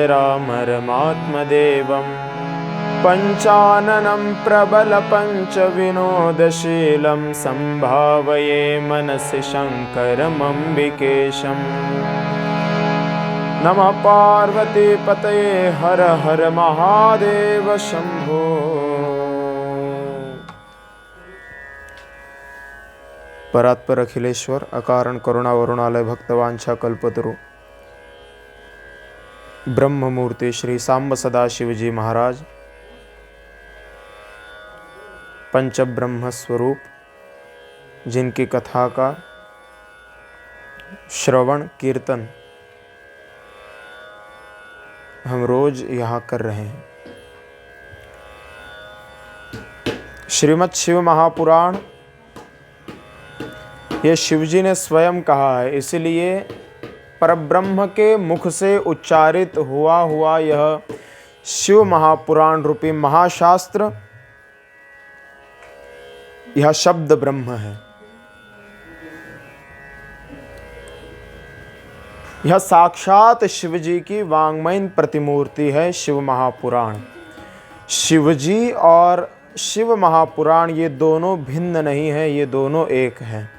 रामरमात्मदेवं पञ्चाननं प्रबलपञ्चविनोदशीलं सम्भावये मनसि शङ्करमम्बिकेशम्। नमः पार्वतीपतये हर हर महादेव शंभो। परात्पर अखिलेश्वर अकारण करुणा वरुणालय भक्तवांछा कल्पतरु ब्रह्ममूर्ति श्री सांब सदाशिव जी महाराज पंचब्रह्म स्वरूप, जिनकी कथा का श्रवण कीर्तन हम रोज यहाँ कर रहे हैं। श्रीमद् शिव महापुराण ये शिवजी ने स्वयं कहा है, इसलिए परब्रह्म के मुख से उच्चारित हुआ यह शिव महापुराण रूपी महाशास्त्र, यह शब्द ब्रह्म है। यह साक्षात शिवजी की वाङ्मयीन प्रतिमूर्ति है शिव महापुराण। शिवजी और शिव महापुराण ये दोनों भिन्न नहीं है, ये दोनों एक हैं।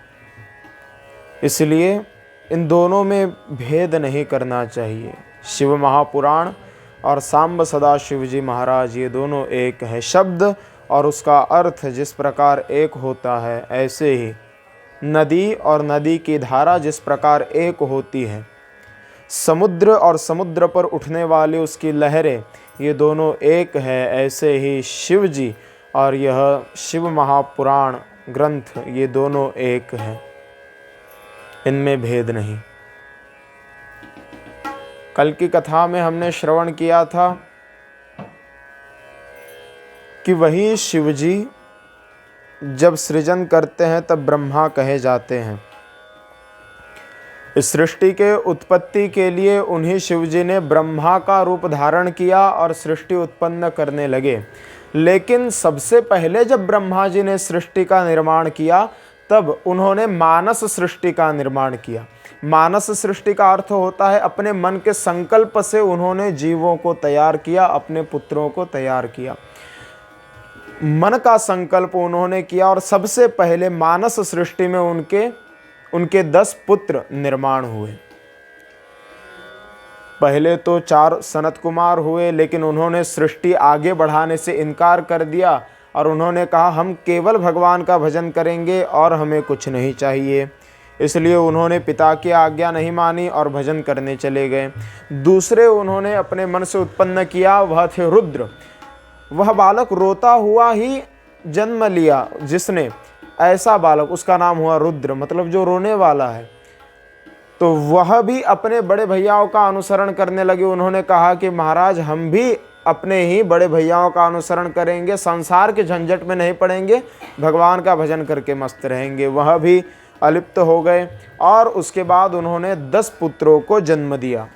इसलिए इन दोनों में भेद नहीं करना चाहिए। शिव महापुराण और सांब सदाशिव जी महाराज ये दोनों एक है। शब्द और उसका अर्थ जिस प्रकार एक होता है, ऐसे ही नदी और नदी की धारा जिस प्रकार एक होती है, समुद्र और समुद्र पर उठने वाली उसकी लहरें ये दोनों एक है, ऐसे ही शिव जी और यह शिव महापुराण ग्रंथ ये दोनों एक है, इनमें भेद नहीं। कल की कथा में हमने श्रवण किया था कि वही शिवजी जब सृजन करते हैं तब ब्रह्मा कहे जाते हैं। इस सृष्टि के उत्पत्ति के लिए उन्हीं शिवजी ने ब्रह्मा का रूप धारण किया और सृष्टि उत्पन्न करने लगे। लेकिन सबसे पहले जब ब्रह्मा जी ने सृष्टि का निर्माण किया तब उन्होंने मानस सृष्टि का निर्माण किया। मानस सृष्टि का अर्थ होता है अपने मन के संकल्प से उन्होंने जीवों को तैयार किया, अपने पुत्रों को तैयार किया। मन का संकल्प उन्होंने किया और सबसे पहले मानस सृष्टि में उनके 10 पुत्र निर्माण हुए। पहले तो 4 सनत कुमार हुए, लेकिन उन्होंने सृष्टि आगे बढ़ाने से इनकार कर दिया और उन्होंने कहा हम केवल भगवान का भजन करेंगे और हमें कुछ नहीं चाहिए। इसलिए उन्होंने पिता की आज्ञा नहीं मानी और भजन करने चले गए। दूसरे उन्होंने अपने मन से उत्पन्न किया, वह थे रुद्र। वह बालक रोता हुआ ही जन्म लिया, जिसने ऐसा बालक, उसका नाम हुआ रुद्र, मतलब जो रोने वाला है। तो वह भी अपने बड़े भैयाओं का अनुसरण करने लगे। उन्होंने कहा कि महाराज हम भी अपने ही बड़े भैयाओं का अनुसरण करेंगे, संसार के झंझट में नहीं पड़ेंगे, भगवान का भजन करके मस्त रहेंगे। वह भी अलिप्त हो गए और उसके बाद उन्होंने 10 पुत्रों को जन्म दिया।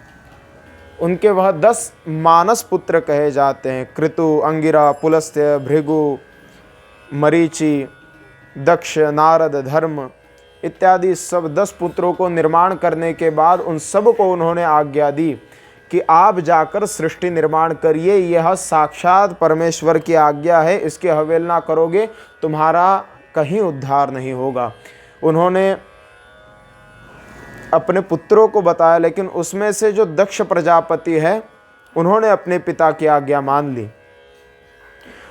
उनके वह 10 मानस पुत्र कहे जाते हैं। कृतु, अंगिरा, पुलस्त्य, भृगु, मरीचि, दक्ष, नारद, धर्म इत्यादि सब 10 पुत्रों को निर्माण करने के बाद उन सब को उन्होंने आज्ञा दी कि आप जाकर सृष्टि निर्माण करिए, यह साक्षात परमेश्वर की आज्ञा है, इसकी अवहेलना करोगे तुम्हारा कहीं उद्धार नहीं होगा। उन्होंने अपने पुत्रों को बताया, लेकिन उसमें से जो दक्ष प्रजापति है उन्होंने अपने पिता की आज्ञा मान ली।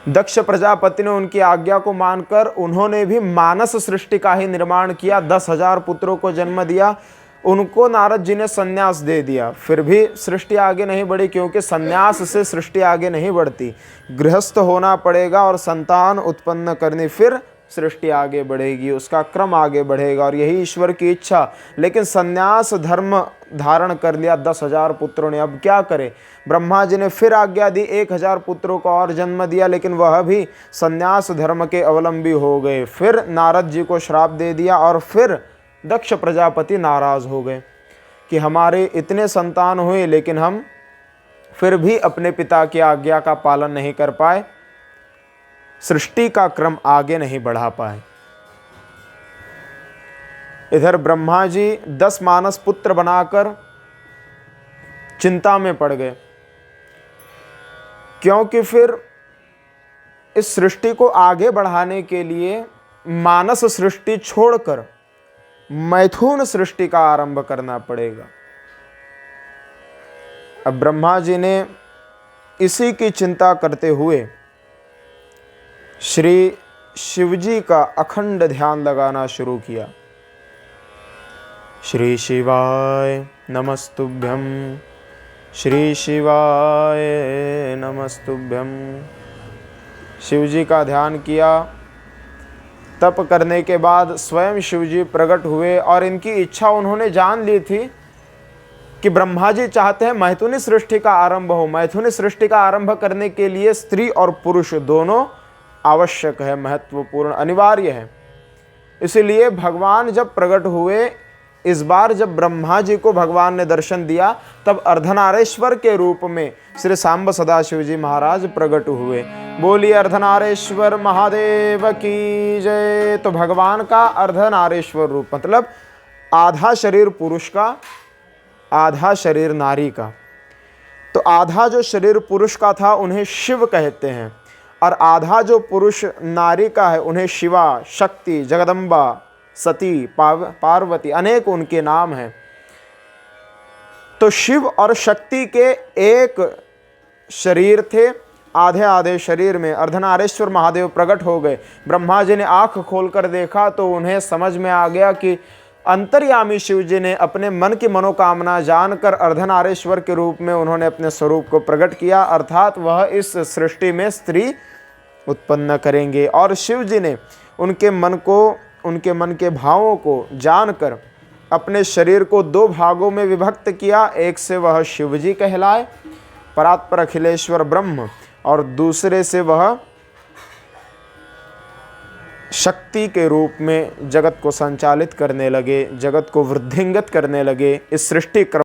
दक्ष प्रजापति ने उनकी आज्ञा को मानकर उन्होंने भी मानस सृष्टि का ही निर्माण किया, 10,000 पुत्रों को जन्म दिया। उनको नारद जी ने संन्यास दे दिया, फिर भी सृष्टि आगे नहीं बढ़ी, क्योंकि संन्यास से सृष्टि आगे नहीं बढ़ती। गृहस्थ होना पड़ेगा और संतान उत्पन्न करनी, फिर सृष्टि आगे बढ़ेगी, उसका क्रम आगे बढ़ेगा और यही ईश्वर की इच्छा। लेकिन संन्यास धर्म धारण कर लिया 10,000 पुत्रों ने। अब क्या करें? ब्रह्मा जी ने फिर आज्ञा दी, 1,000 पुत्रों को और जन्म दिया, लेकिन वह भी संन्यास धर्म के अवलंबी हो गए। फिर नारद जी को श्राप दे दिया और फिर दक्ष प्रजापति नाराज हो गए कि हमारे इतने संतान हुए लेकिन हम फिर भी अपने पिता की आज्ञा का पालन नहीं कर पाए, सृष्टि का क्रम आगे नहीं बढ़ा पाए। इधर ब्रह्मा जी 10 मानस पुत्र बनाकर चिंता में पड़ गए, क्योंकि फिर इस सृष्टि को आगे बढ़ाने के लिए मानस सृष्टि छोड़कर मैथुन सृष्टि का आरंभ करना पड़ेगा। अब ब्रह्मा जी ने इसी की चिंता करते हुए श्री शिवजी का अखंड ध्यान लगाना शुरू किया। श्री शिवाय नमस्तुभ्यं, श्री शिवाय नमस्तुभ्यं। शिवजी का ध्यान किया। तप करने के बाद स्वयं शिवजी प्रकट हुए और इनकी इच्छा उन्होंने जान ली थी कि ब्रह्मा जी चाहते हैं मैथुनी सृष्टि का आरंभ हो। मैथुनी सृष्टि का आरंभ करने के लिए स्त्री और पुरुष दोनों आवश्यक है, महत्वपूर्ण, अनिवार्य है। इसलिए भगवान जब प्रकट हुए, इस बार जब ब्रह्मा जी को भगवान ने दर्शन दिया, तब अर्धनारेश्वर के रूप में श्री सांब सदाशिव जी महाराज प्रकट हुए। बोलिए अर्धनारेश्वर महादेव की जय। तो भगवान का अर्धनारेश्वर रूप मतलब आधा शरीर पुरुष का, आधा शरीर नारी का। तो आधा जो शरीर पुरुष का था उन्हें शिव कहते हैं, और आधा जो पुरुष नारी का है उन्हें शिवा, शक्ति, जगदम्बा, सती, पार्वती, अनेक उनके नाम हैं। तो शिव और शक्ति के एक शरीर थे, आधे आधे शरीर में अर्धनारेश्वर महादेव प्रकट हो गए। ब्रह्मा जी ने आंख खोलकर देखा तो उन्हें समझ में आ गया कि अंतर्यामी शिव जी ने अपने मन की मनोकामना जानकर अर्धनारेश्वर के रूप में उन्होंने अपने स्वरूप को प्रकट किया, अर्थात वह इस सृष्टि में स्त्री उत्पन्न करेंगे। और शिव जी ने उनके मन के भावों को जानकर अपने शरीर को दो भागों में विभक्त किया। एक से वह शिव जी कहलाए, परात्पर अखिलेश्वर ब्रह्म, और दूसरे से वह शक्ति के रूप में जगत को संचालित करने लगे, जगत को वृद्धिंगत करने लगे, इस सृष्टि क्रम